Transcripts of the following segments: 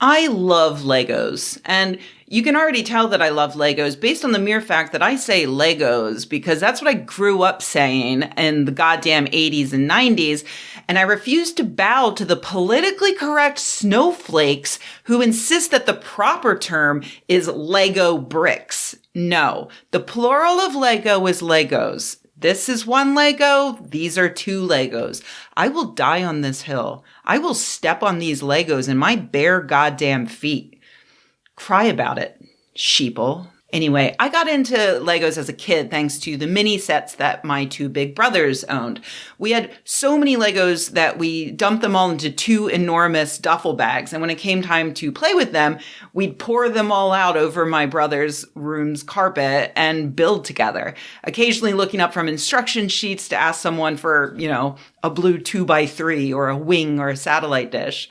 I love Legos, and you can already tell that I love Legos based on the mere fact that I say Legos because that's what I grew up saying in the goddamn 80s and 90s, and I refuse to bow to the politically correct snowflakes who insist that the proper term is Lego bricks. No, the plural of Lego is Legos. This is one Lego. These are two Legos. I will die on this hill. I will step on these Legos in my bare goddamn feet. Cry about it, sheeple. Anyway, I got into Legos as a kid thanks to the mini sets that my two big brothers owned. We had so many Legos that we dumped them all into two enormous duffel bags. And when it came time to play with them, we'd pour them all out over my brother's room's carpet and build together, occasionally looking up from instruction sheets to ask someone for, a blue 2x3 or a wing or a satellite dish.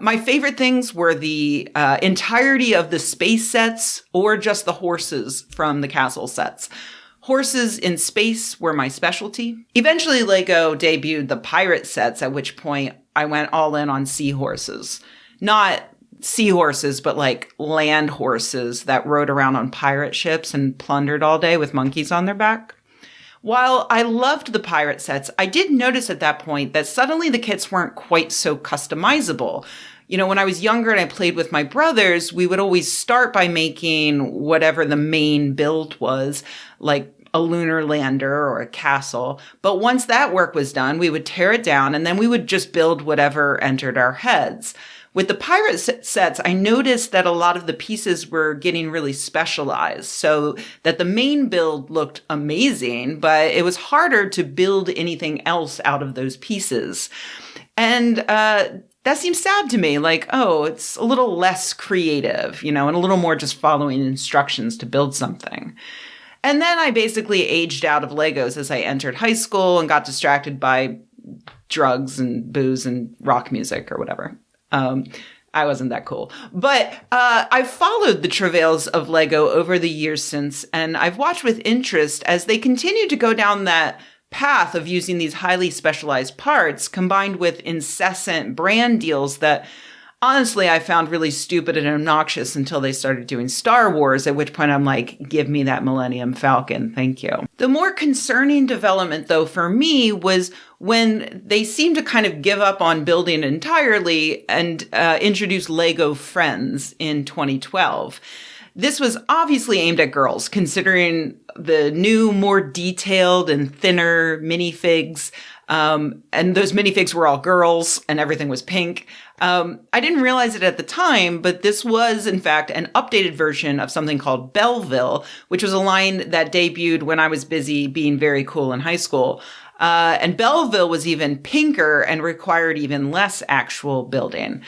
My favorite things were the entirety of the space sets or just the horses from the castle sets. Horses in space were my specialty. Eventually, Lego debuted the pirate sets, at which point I went all in on seahorses. Not seahorses, but like land horses that rode around on pirate ships and plundered all day with monkeys on their back. While I loved the pirate sets, I did notice at that point that suddenly the kits weren't quite so customizable. When I was younger and I played with my brothers, we would always start by making whatever the main build was, like a lunar lander or a castle. But once that work was done, we would tear it down and then we would just build whatever entered our heads. With the pirate sets, I noticed that a lot of the pieces were getting really specialized, so that the main build looked amazing, but it was harder to build anything else out of those pieces. And that seems sad to me, like, it's a little less creative, and a little more just following instructions to build something. And then I basically aged out of Legos as I entered high school and got distracted by drugs and booze and rock music or whatever. I wasn't that cool. But I've followed the travails of Lego over the years since, and I've watched with interest as they continue to go down that path of using these highly specialized parts combined with incessant brand deals that honestly I found really stupid and obnoxious until they started doing Star Wars, at which point I'm like, give me that Millennium Falcon, thank you. The more concerning development, though, for me was when they seemed to kind of give up on building entirely and introduce Lego Friends in 2012. This was obviously aimed at girls, considering the new, more detailed and thinner minifigs. And those minifigs were all girls and everything was pink. I didn't realize it at the time, but this was, in fact, an updated version of something called Belleville, which was a line that debuted when I was busy being very cool in high school. And Belleville was even pinker and required even less actual building.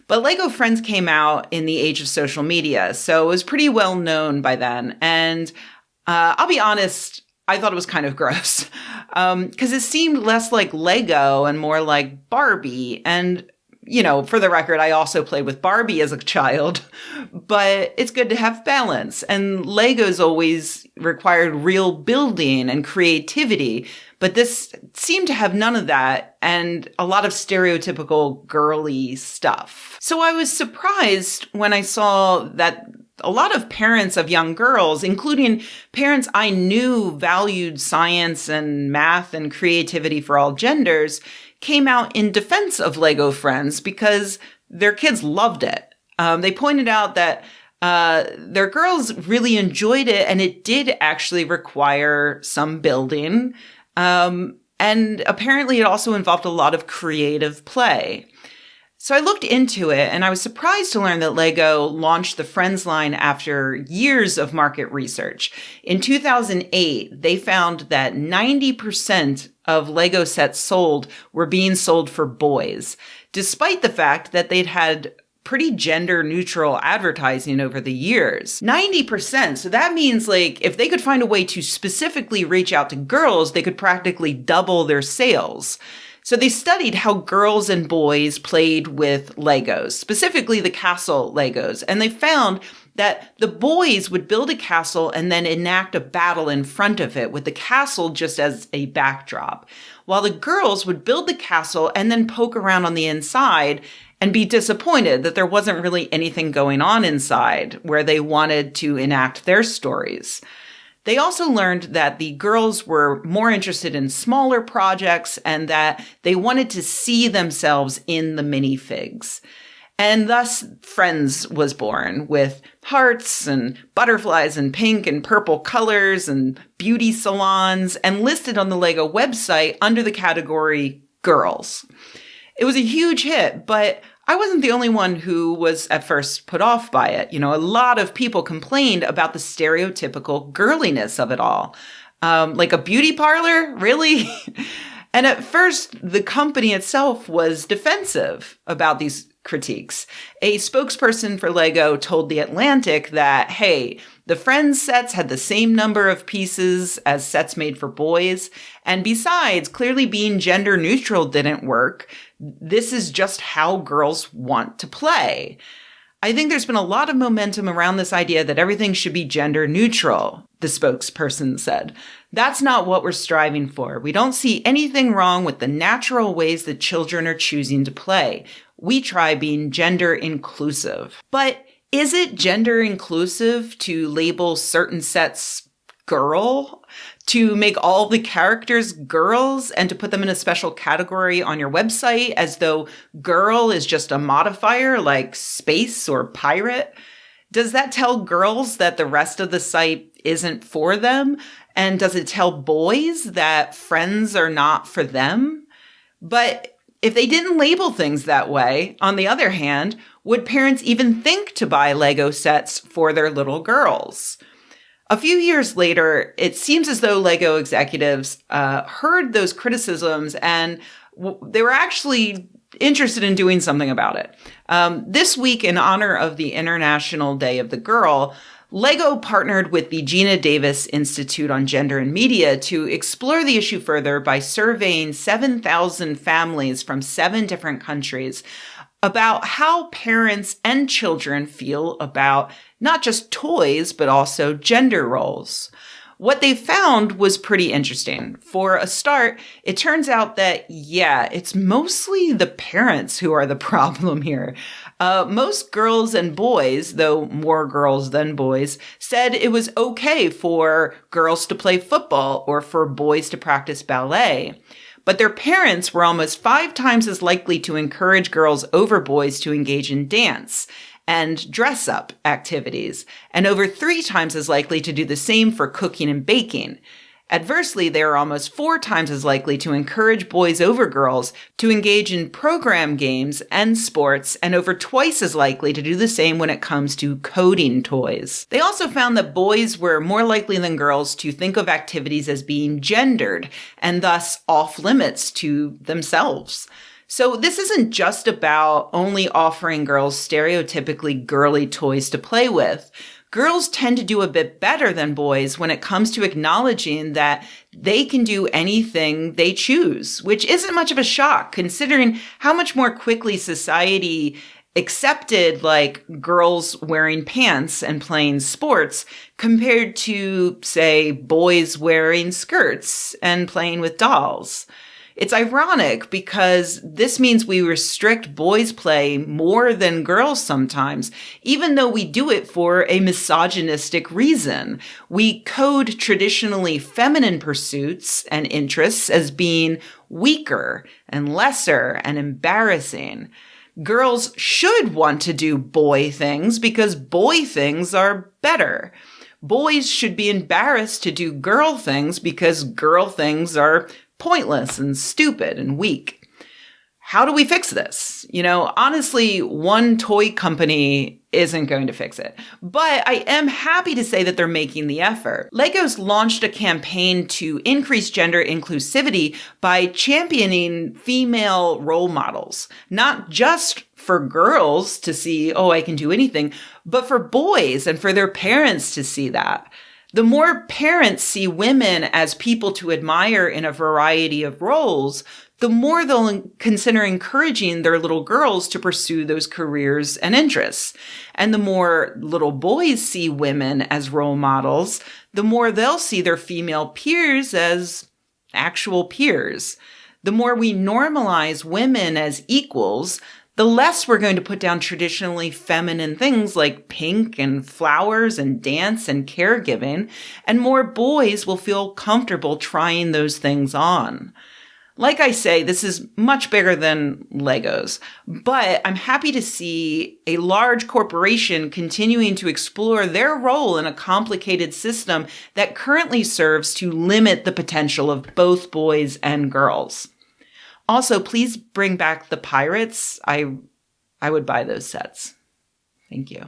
But Lego Friends came out in the age of social media, so it was pretty well known by then. And I'll be honest, I thought it was kind of gross because it seemed less like Lego and more like Barbie. And, for the record, I also played with Barbie as a child, but it's good to have balance. And Legos always required real building and creativity, but this seemed to have none of that and a lot of stereotypical girly stuff. So I was surprised when I saw that a lot of parents of young girls, including parents I knew valued science and math and creativity for all genders, came out in defense of Lego Friends because their kids loved it. They pointed out that their girls really enjoyed it and it did actually require some building. And apparently it also involved a lot of creative play. So I looked into it and I was surprised to learn that Lego launched the Friends line after years of market research. In 2008, they found that 90% of Lego sets sold were being sold for boys, despite the fact that they'd had pretty gender neutral advertising over the years. 90%. So that means if they could find a way to specifically reach out to girls, they could practically double their sales. So they studied how girls and boys played with Legos, specifically the castle Legos. And they found that the boys would build a castle and then enact a battle in front of it with the castle just as a backdrop, while the girls would build the castle and then poke around on the inside and be disappointed that there wasn't really anything going on inside where they wanted to enact their stories. They also learned that the girls were more interested in smaller projects and that they wanted to see themselves in the minifigs. And thus, Friends was born with hearts and butterflies and pink and purple colors and beauty salons and listed on the LEGO website under the category Girls. It was a huge hit, but I wasn't the only one who was at first put off by it. A lot of people complained about the stereotypical girliness of it all. Like a beauty parlor? Really? And at first, the company itself was defensive about these critiques. A spokesperson for LEGO told The Atlantic that, hey, the Friends sets had the same number of pieces as sets made for boys. And besides, clearly being gender neutral didn't work. This is just how girls want to play. I think there's been a lot of momentum around this idea that everything should be gender neutral, the spokesperson said. That's not what we're striving for. We don't see anything wrong with the natural ways that children are choosing to play. We try being gender inclusive. But is it gender inclusive to label certain sets girl? To make all the characters girls and to put them in a special category on your website as though girl is just a modifier like space or pirate? Does that tell girls that the rest of the site isn't for them? And does it tell boys that Friends are not for them? But if they didn't label things that way, on the other hand, would parents even think to buy LEGO sets for their little girls? A few years later, it seems as though LEGO executives heard those criticisms and they were actually interested in doing something about it. This week, in honor of the International Day of the Girl, LEGO partnered with the Gina Davis Institute on Gender and Media to explore the issue further by surveying 7,000 families from 7 different countries about how parents and children feel about not just toys, but also gender roles. What they found was pretty interesting. For a start, it turns out that, it's mostly the parents who are the problem here. Most girls and boys, though more girls than boys, said it was okay for girls to play football or for boys to practice ballet. But their parents were almost 5 times as likely to encourage girls over boys to engage in dance and dress-up activities, and over 3 times as likely to do the same for cooking and baking. Adversely, they are almost 4 times as likely to encourage boys over girls to engage in program games and sports, and over twice as likely to do the same when it comes to coding toys. They also found that boys were more likely than girls to think of activities as being gendered, and thus off limits to themselves. So this isn't just about only offering girls stereotypically girly toys to play with. Girls tend to do a bit better than boys when it comes to acknowledging that they can do anything they choose, which isn't much of a shock considering how much more quickly society accepted like girls wearing pants and playing sports compared to, say, boys wearing skirts and playing with dolls. It's ironic because this means we restrict boys' play more than girls sometimes, even though we do it for a misogynistic reason. We code traditionally feminine pursuits and interests as being weaker and lesser and embarrassing. Girls should want to do boy things because boy things are better. Boys should be embarrassed to do girl things because girl things are pointless and stupid and weak. How do we fix this? Honestly, one toy company isn't going to fix it. But I am happy to say that they're making the effort. LEGO's launched a campaign to increase gender inclusivity by championing female role models, not just for girls to see, I can do anything, but for boys and for their parents to see that. The more parents see women as people to admire in a variety of roles, the more they'll consider encouraging their little girls to pursue those careers and interests. And the more little boys see women as role models, the more they'll see their female peers as actual peers. The more we normalize women as equals, the less we're going to put down traditionally feminine things like pink and flowers and dance and caregiving, and more boys will feel comfortable trying those things on. Like I say, this is much bigger than Legos, but I'm happy to see a large corporation continuing to explore their role in a complicated system that currently serves to limit the potential of both boys and girls. Also, please bring back the pirates. I would buy those sets. Thank you.